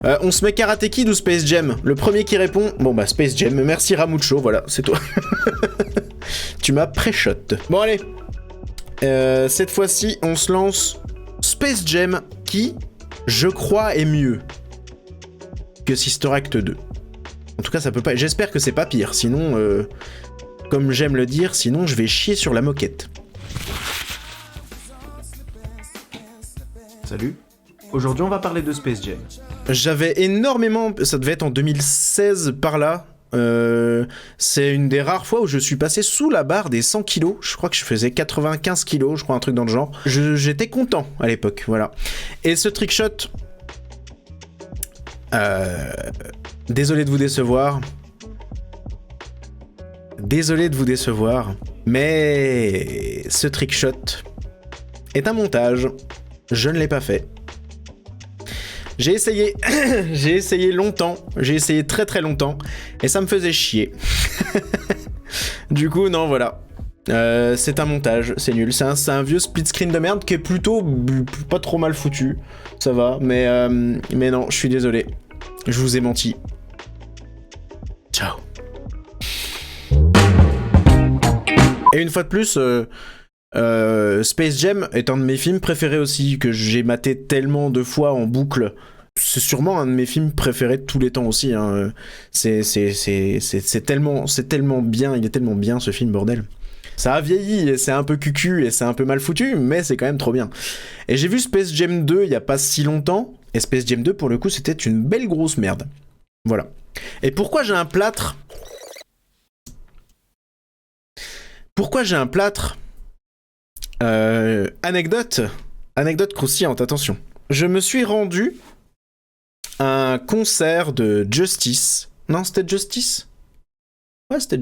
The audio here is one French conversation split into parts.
On se met Karate Kid ou Space Jam? Le premier qui répond, bon bah Space Jam, merci Ramucho, voilà, c'est toi. Tu m'as pré-shot. Bon allez, cette fois-ci, on se lance Space Jam, qui, je crois, est mieux que Sister Act 2. En tout cas, ça peut pas... J'espère que c'est pas pire, sinon, comme j'aime le dire, sinon je vais chier sur la moquette. Salut. Aujourd'hui, on va parler de Space Jam. J'avais énormément... Ça devait être en 2016, par là. C'est une des rares fois où je suis passé sous la barre des 100 kilos. Je crois que je faisais 95 kilos, je crois, un truc dans le genre. J'étais content à l'époque, voilà. Et ce trickshot... Désolé de vous décevoir. Désolé de vous décevoir. Mais... ce trickshot est un montage. Je ne l'ai pas fait. J'ai essayé, j'ai essayé longtemps, j'ai essayé très très longtemps, et ça me faisait chier. Du coup, non, voilà. C'est un montage, c'est nul. C'est un vieux split screen de merde qui est plutôt pas trop mal foutu. Ça va, mais non, je suis désolé. Je vous ai menti. Ciao. Et une fois de plus... Space Jam est un de mes films préférés aussi, que j'ai maté tellement de fois en boucle. C'est sûrement un de mes films préférés de tous les temps aussi, hein. C'est tellement bien, il est tellement bien ce film, bordel. Ça a vieilli, et c'est un peu cucu, et c'est un peu mal foutu, mais c'est quand même trop bien. Et j'ai vu Space Jam 2 il y a pas si longtemps, et Space Jam 2 pour le coup c'était une belle grosse merde. Voilà. Et pourquoi j'ai un plâtre? Pourquoi j'ai un plâtre? Anecdote croustillante, attention. Je me suis rendu à un concert de Justice. Non, c'était Justice? Ouais, c'était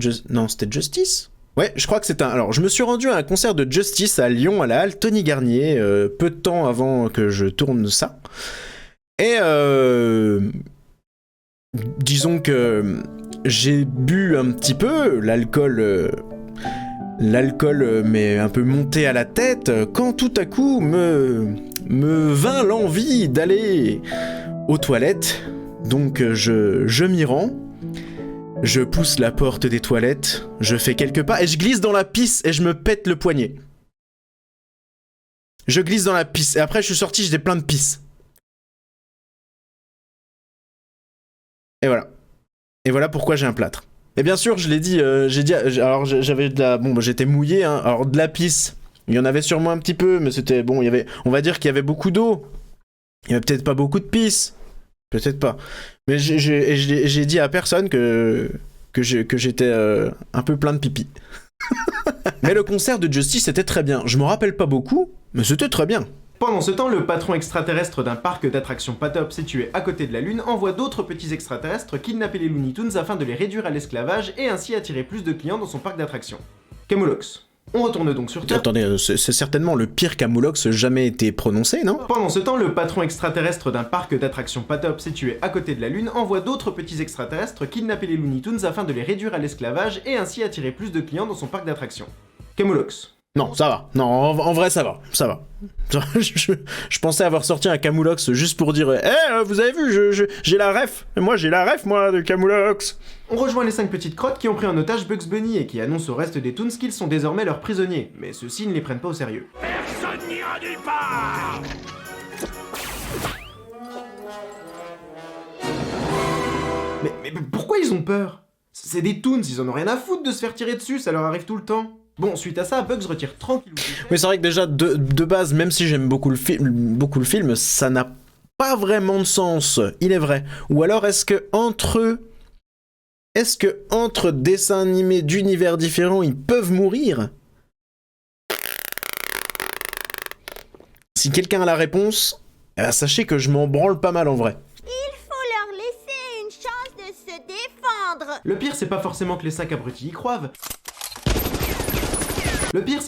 Justice. Ouais, je crois que c'est un... Alors, je me suis rendu à un concert de Justice à Lyon, à la halle Tony Garnier, peu de temps avant que je tourne ça. Et disons que j'ai bu un petit peu, l'alcool m'est un peu monté à la tête quand tout à coup me vint l'envie d'aller aux toilettes. Donc je m'y rends, je pousse la porte des toilettes, je fais quelques pas et je glisse dans la pisse et je me pète le poignet. Je glisse dans la pisse et après je suis sorti, j'étais plein de pisse. Et voilà. Et voilà pourquoi j'ai un plâtre. Et bien sûr, je l'ai dit, alors j'avais de la... Bon, bah, j'étais mouillé, hein. Alors de la pisse, il y en avait sûrement un petit peu, mais c'était... Bon, il y avait... On va dire qu'il y avait beaucoup d'eau. Il y avait peut-être pas beaucoup de pisse. Peut-être pas. Mais j'ai dit à personne que j'étais un peu plein de pipi. Mais le concert de Justice était très bien. Je m'en rappelle pas beaucoup, mais c'était très bien. Pendant ce temps, le patron extraterrestre d'un parc d'attractions pas top situé à côté de la Lune envoie d'autres petits extraterrestres kidnapper les Looney Tunes afin de les réduire à l'esclavage et ainsi attirer plus de clients dans son parc d'attractions. Camoulox. On retourne donc sur Terre. Attendez, c'est certainement le pire Camoulox jamais été prononcé, non? Pendant ce temps, le patron extraterrestre d'un parc d'attractions pas top situé à côté de la Lune envoie d'autres petits extraterrestres kidnapper les Looney Tunes afin de les réduire à l'esclavage et ainsi attirer plus de clients dans son parc d'attractions. Camoulox. Non, ça va. Non, en vrai, ça va. Ça va. Je pensais avoir sorti un Camoulox juste pour dire vous avez vu, j'ai la ref. Moi, j'ai la ref, moi, de Camoulox. On rejoint les 5 petites crottes qui ont pris en otage Bugs Bunny et qui annoncent au reste des Toons qu'ils sont désormais leurs prisonniers. Mais ceux-ci ne les prennent pas au sérieux. Personne n'ira nulle part. Mais pourquoi ils ont peur? C'est des Toons, ils en ont rien à foutre de se faire tirer dessus, ça leur arrive tout le temps. Bon, suite à ça, Bugs retire tranquillou. Mais c'est vrai que déjà, de base, même si j'aime beaucoup le film, ça n'a pas vraiment de sens, il est vrai. Ou alors, est-ce que entre dessins animés d'univers différents, ils peuvent mourir? Si quelqu'un a la réponse, sachez que je m'en branle pas mal en vrai. Il faut leur laisser une chance de se défendre. Le pire, c'est pas forcément que les 5 abrutis y croient. Le pire,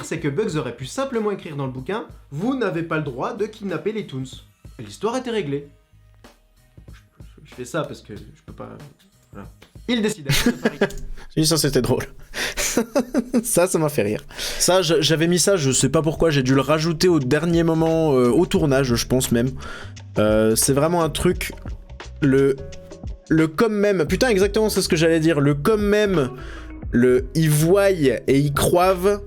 c'est que Bugs aurait pu simplement écrire dans le bouquin « Vous n'avez pas le droit de kidnapper les Toons ». Et l'histoire était réglée. Je fais ça parce que je peux pas... Voilà. Il décide alors de parier. Oui, ça c'était drôle. Ça m'a fait rire. Ça, j'avais mis ça, je sais pas pourquoi, j'ai dû le rajouter au dernier moment, au tournage, je pense même. C'est vraiment un truc... Le comme même... Putain, exactement, c'est ce que j'allais dire. Le comme même, le ils voient et ils croivent...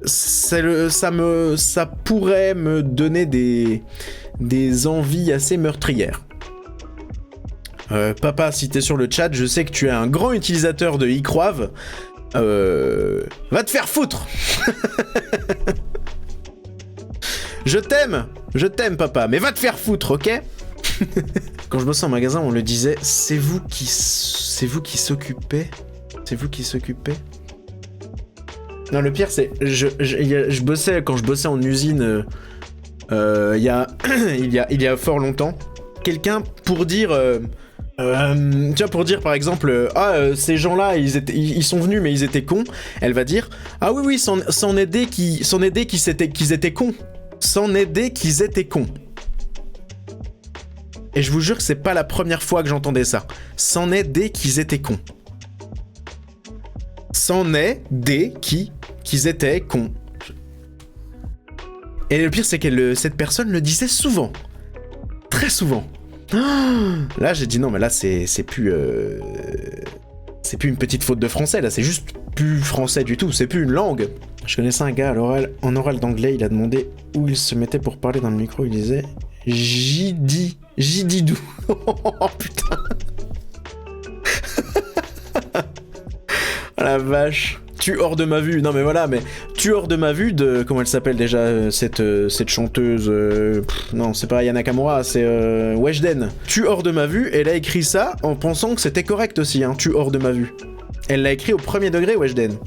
Ça pourrait me donner des envies assez meurtrières. Papa, si t'es sur le chat, je sais que tu es un grand utilisateur de iCroave. Va te faire foutre. Je t'aime papa, mais va te faire foutre, ok? Quand je bossais en magasin, on le disait, c'est vous qui s'occupez. Non, le pire, c'est... je bossais... Quand je bossais en usine... il y a fort longtemps... Quelqu'un, pour dire... tu vois, pour dire, par exemple... ces gens-là, ils sont venus, mais ils étaient cons. Elle va dire... Ah oui, c'en est des qu'ils étaient cons. C'en est des qu'ils étaient cons. Et je vous jure que c'est pas la première fois que j'entendais ça. C'en est des qu'ils étaient cons. C'en est des qu'ils étaient cons. Et le pire, c'est que cette personne le disait souvent. Très souvent. Là, j'ai dit non, mais là, c'est plus une petite faute de français, là, c'est juste plus français du tout, c'est plus une langue. Je connaissais un gars en oral d'anglais, il a demandé où il se mettait pour parler dans le micro, il disait Jididou. Oh putain. Oh la vache. Tu hors de ma vue. Non mais voilà, mais tu hors de ma vue de... Comment elle s'appelle déjà cette chanteuse non, c'est pas Yana Nakamura, c'est Weshden. Tu hors de ma vue, elle a écrit ça en pensant que c'était correct aussi, hein, tu hors de ma vue. Elle l'a écrit au premier degré, Weshden.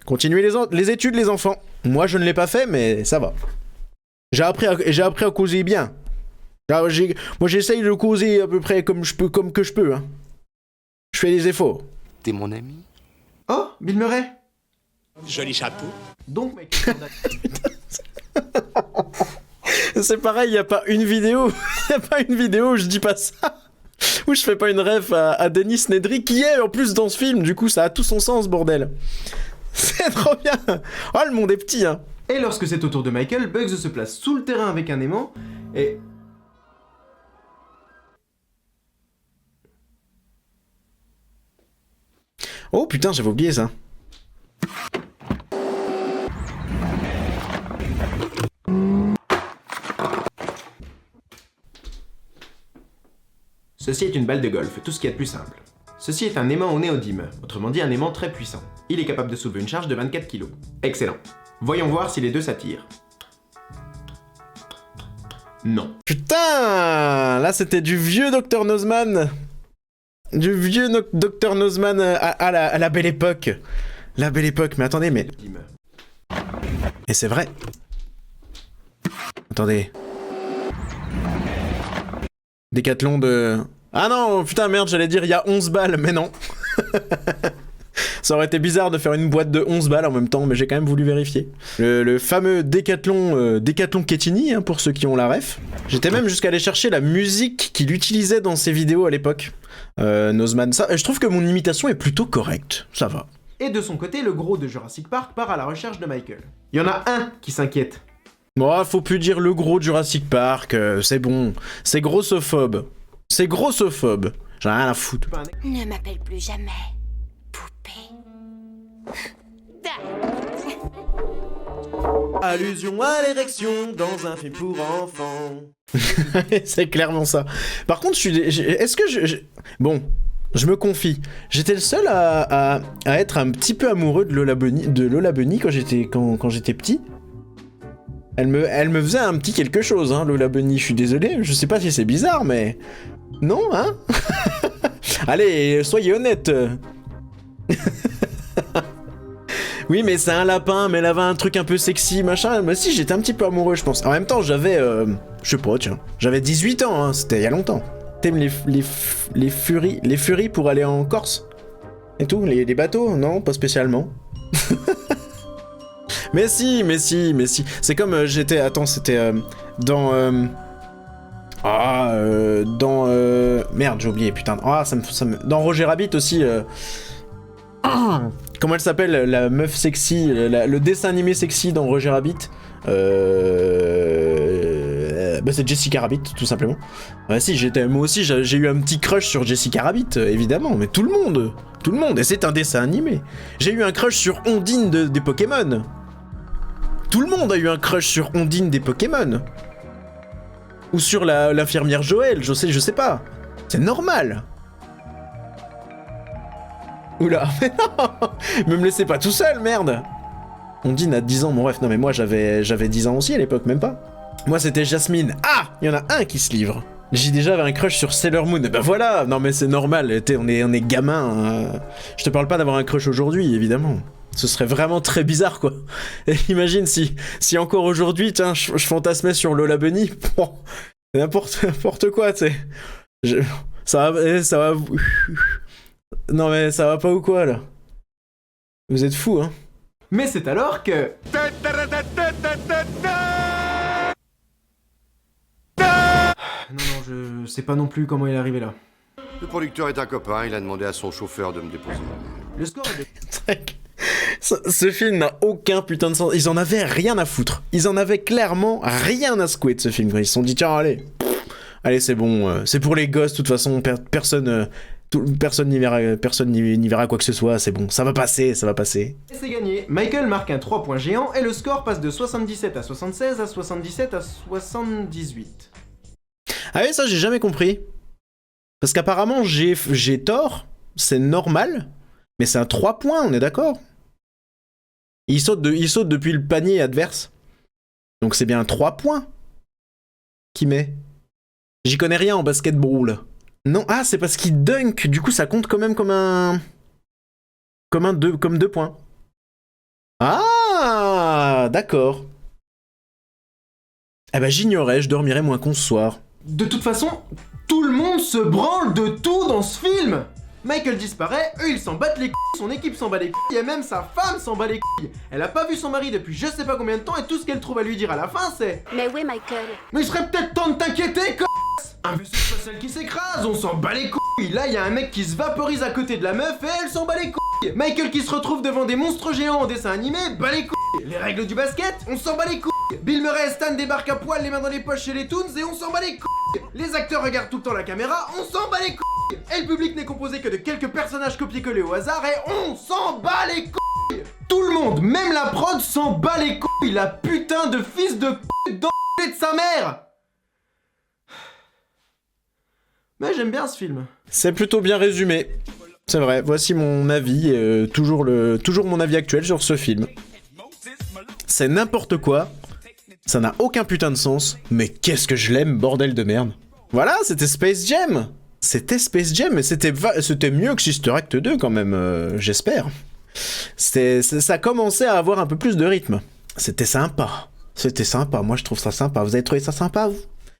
Continuez les études, les enfants. Moi, je ne l'ai pas fait, mais ça va. J'ai appris à causer bien. Alors, moi, j'essaye de causer à peu près comme que je peux, hein. Je fais des efforts. T'es mon ami? Oh, Bill Murray. Joli chapeau. Donc, mec... C'est pareil, y a pas une vidéo où je dis pas ça. Où je fais pas une ref à Denis Nedry, qui est en plus dans ce film. Du coup, ça a tout son sens, bordel. C'est trop bien. Oh, le monde est petit, hein. Et lorsque c'est au tour de Michael, Bugs se place sous le terrain avec un aimant, et... Oh putain, j'avais oublié ça. Ceci est une balle de golf, tout ce qu'il y a de plus simple. Ceci est un aimant au néodyme, autrement dit un aimant très puissant. Il est capable de soulever une charge de 24 kg. Excellent. Voyons voir si les deux s'attirent. Non. Putain, là c'était du vieux Dr Nozman. Du vieux Dr Nozman à la belle époque. La belle époque, mais attendez, mais... Et c'est vrai. Attendez. Décathlon de... Ah non, putain, merde, j'allais dire il y a 11 balles, mais non. Ça aurait été bizarre de faire une boîte de 11 balles en même temps, mais j'ai quand même voulu vérifier. Le fameux Décathlon Ketini, hein, pour ceux qui ont la ref. J'étais même jusqu'à aller chercher la musique qu'il utilisait dans ses vidéos à l'époque. Nozman, ça, je trouve que mon imitation est plutôt correcte, ça va. Et de son côté, le gros de Jurassic Park part à la recherche de Michael. Il y en a un qui s'inquiète. Bon, faut plus dire le gros de Jurassic Park, c'est bon. C'est grossophobe. C'est grossophobe. J'en ai rien à foutre. Ne m'appelle plus jamais poupée. Allusion à l'érection dans un film pour enfants. C'est clairement ça. Par contre, est-ce que bon, je me confie. J'étais le seul à être un petit peu amoureux de Lola Bunny quand j'étais petit. Elle me faisait un petit quelque chose, hein, Lola Bunny. Je suis désolé, je sais pas si c'est bizarre, mais non, hein. Allez, soyez honnête. Oui, mais c'est un lapin, mais elle avait un truc un peu sexy, machin. Mais si, j'étais un petit peu amoureux, je pense. En même temps, j'avais, je sais pas, tiens, j'avais 18 ans, hein, c'était il y a longtemps. T'aimes les furies pour aller en Corse et tout, les bateaux? Non, pas spécialement. Mais si. C'est comme j'étais, attends, c'était dans merde, j'ai oublié, putain. Ah, dans Roger Rabbit aussi. Comment elle s'appelle, la meuf sexy, le dessin animé sexy dans Roger Rabbit, Bah c'est Jessica Rabbit, tout simplement. Bah si, moi aussi j'ai eu un petit crush sur Jessica Rabbit, évidemment, mais tout le monde, et c'est un dessin animé. J'ai eu un crush sur Ondine des Pokémon. Tout le monde a eu un crush sur Ondine des Pokémon. Ou sur l'infirmière Joël, je sais pas. C'est normal. Oula, mais non, me laissez pas tout seul, merde. Ondine a 10 ans, bon bref, non mais moi j'avais 10 ans aussi à l'époque, même pas. Moi c'était Jasmine. Ah, il y en a un qui se livre. J'ai déjà avait un crush sur Sailor Moon. Bah voilà, non mais c'est normal, on est gamin. Je te parle pas d'avoir un crush aujourd'hui, évidemment. Ce serait vraiment très bizarre, quoi. Et imagine si encore aujourd'hui, tiens, je fantasmais sur Lola Bunny. N'importe quoi, tu sais. Ça va... Non mais ça va pas ou quoi, là? Vous êtes fous, hein? Mais c'est alors que... Non, je sais pas non plus comment il est arrivé là. Le producteur est un copain, il a demandé à son chauffeur de me déposer. Le score est... Ce film n'a aucun putain de sens. Ils en avaient rien à foutre. Ils en avaient clairement rien à secouer de ce film. Ils se sont dit, tiens, allez, c'est bon. C'est pour les gosses, de toute façon, personne n'y verra quoi que ce soit. C'est bon, ça va passer. Et c'est gagné. Michael marque un 3 points géant et le score passe de 77 à 76 à 77 à 78. Ah oui, ça j'ai jamais compris. Parce qu'apparemment j'ai tort, c'est normal, mais c'est un 3 points, on est d'accord. Il saute depuis le panier adverse. Donc c'est bien un 3 points qu'il met. J'y connais rien en basketball. Non, ah c'est parce qu'il dunk, du coup ça compte quand même comme 2 points. Ah, d'accord. Eh ben j'ignorais, je dormirais moins con ce soir. De toute façon, tout le monde se branle de tout dans ce film. Michael disparaît, eux ils s'en battent les couilles, son équipe s'en bat les couilles, et même sa femme s'en bat les couilles. Elle a pas vu son mari depuis je sais pas combien de temps, et tout ce qu'elle trouve à lui dire à la fin c'est... Mais oui, Michael. Mais il serait peut-être temps de t'inquiéter, un vaisseau spatial qui s'écrase, on s'en bat les couilles. Là y a un mec qui se vaporise à côté de la meuf, et elle s'en bat les couilles. Michael qui se retrouve devant des monstres géants en dessin animé, bat les couilles. Les règles du basket, on s'en bat les couilles. Bill Murray et Stan débarquent à poil, les mains dans les poches chez les Toons, et on s'en bat les couilles. Les acteurs regardent tout le temps la caméra, on s'en bat les couilles. Et le public n'est composé que de quelques personnages copiés-collés au hasard, et on s'en bat les couilles. Tout le monde, même la prod, s'en bat les couilles. La putain de fils de pute d'enculé de sa mère. Mais j'aime bien ce film. C'est plutôt bien résumé. C'est vrai, voici mon avis, toujours mon avis actuel sur ce film. C'est n'importe quoi, ça n'a aucun putain de sens, mais qu'est-ce que je l'aime, bordel de merde. Voilà, c'était Space Jam. C'était Space Jam, mais c'était mieux que Sister Act 2 quand même, j'espère. Ça commençait à avoir un peu plus de rythme. C'était sympa, moi je trouve ça sympa. Vous avez trouvé ça sympa, vous ?